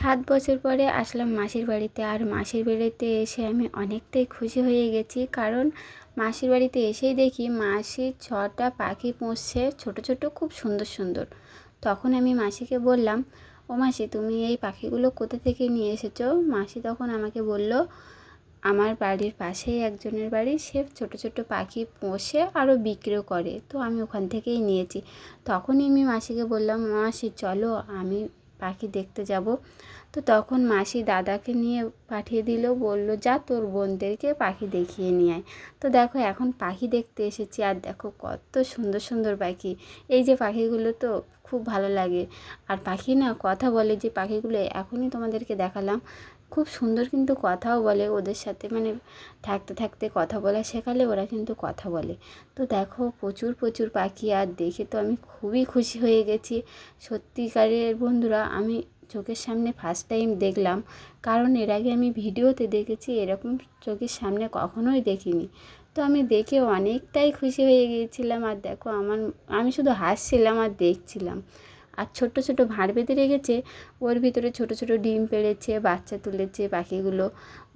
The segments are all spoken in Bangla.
7 বছর পরে আসলাম মাসির বাড়িতে। আর মাসির বাড়িতে এসে আমি অনেকটাই খুশি হয়ে গেছি, কারণ মাসির বাড়িতে এসেই দেখি মাসি 6টা পাখি পুষছে, ছোট ছোট, খুব সুন্দর সুন্দর। তখন আমি মাসিকে বললাম, ও মাসি, তুমি এই পাখিগুলো কোথা থেকে নিয়ে এসেছো? মাসি তখন আমাকে বলল, আমার বাড়ির পাশেই একজনের বাড়ি, সে ছোট ছোট পাখি পোষে আরও বিক্রিও করে, তো আমি ওখান থেকেই নিয়েছি। তখনই আমি মাসিকে বললাম, মাসি চলো আমি পাখি দেখতে যাব। তো তখন মাসি দাদাকে নিয়ে পাঠিয়ে দিল, বলল যা তোর বোনদেরকে পাখি দেখিয়ে নিয়ে আয়। তো দেখো এখন পাখি দেখতে এসেছি, আর দেখো কত সুন্দর সুন্দর পাখি। এই যে পাখিগুলো তো খুব ভালো লাগে। আর পাখি না কথা বলে, যে পাখিগুলো এখনই তোমাদেরকে দেখালাম, খুব সুন্দর কিন্তু কথাও বলে। ওদের সাথে মানে থাকতে থাকতে কথা বলা শেখালে ওরা কিন্তু কথা বলে। তো দেখো প্রচুর প্রচুর পাখি, আর দেখে তো আমি খুবই খুশি হয়ে গেছি। সত্যিকারের বন্ধুরা, আমি চোখের সামনে ফার্স্ট টাইম দেখলাম, কারণ এর আগে আমি ভিডিওতে দেখেছি, এরকম চোখের সামনে কখনোই দেখিনি। তো আমি দেখে অনেকটাই খুশি হয়ে গিয়েছিলাম। আর দেখো আমি শুধু হাসছিলাম আর দেখছিলাম। আর ছোট্ট ছোট ভাঁড় বেঁধে রেখেছে, ওর ভিতরে ছোট ছোট ডিম পেড়েছে, বাচ্চা তুলেছে পাখিগুলো।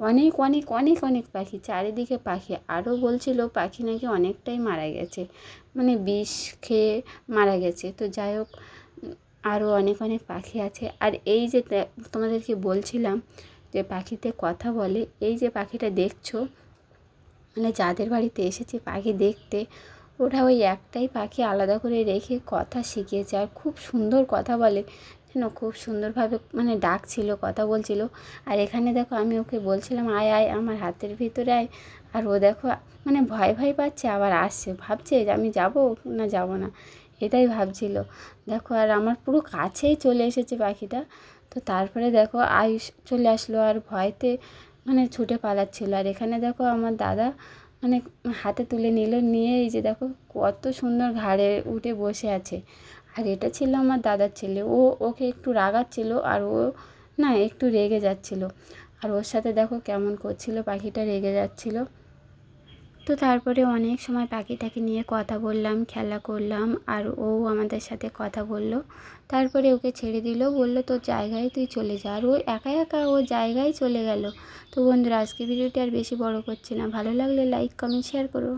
অনেক অনেক অনেক অনেক পাখি, চারিদিকে পাখি। আরও বলছিল পাখি নাকি অনেকটাই মারা গেছে, মানে বিষ খেয়ে মারা গেছে। তো যাই হোক, আরও অনেক অনেক পাখি আছে। আর এই যে তোমাদেরকে বলছিলাম যে পাখিতে কথা বলে, এই যে পাখিটা দেখছো, মানে যাদের বাড়িতে এসেছি পাখি দেখতে, ওরা ওই একটাই পাখি আলাদা করে রেখে কথা শিখিয়েছে, আর খুব সুন্দর কথা বলে যেন, খুব সুন্দরভাবে মানে ডাকছিল, কথা বলছিল। আর এখানে দেখো আমি ওকে বলছিলাম আয় আয় আমার হাতের ভিতরে আয়, আর ও দেখো মানে ভয় ভয় পাচ্ছে, আবার আসছে, ভাবছে যে আমি যাব না যাব না, এটাই ভাবছিল। দেখো আর আমার পুরো কাছেই চলে এসেছে পাখিটা। তো তারপরে দেখো আয়ুষ চলে আসলো, আর ভয়তে মানে ছুটে পালাচ্ছিল। আর এখানে দেখো আমার দাদা মানে হাতে তুলে নিল, নিয়ে এই যে দেখো কত সুন্দর ঘাড়ে উঠে বসে আছে। আর এটা ছিল আমার দাদার ছেলে, ও ওকে একটু রাগাচ্ছিল, আর ও না একটু রেগে যাচ্ছিল। আর ওর সাথে দেখো কেমন করছিল, পাখিটা রেগে যাচ্ছিল। তো তারপরে অনেক সময় পাখিটাকে নিয়ে কথা বললাম, খেলা করলাম, আর ও আমাদের সাথে কথা বলল। তারপরে ওকে ছেড়ে দিল, বলল তোর জায়গায় তুই চলে যা, আর ও একা একা ও জায়গায় চলে গেল। তো বন্ধুরা, আজকে ভিডিওটি আর বেশি বড় করছি না, ভালো লাগলে লাইক কমেন্ট শেয়ার করো।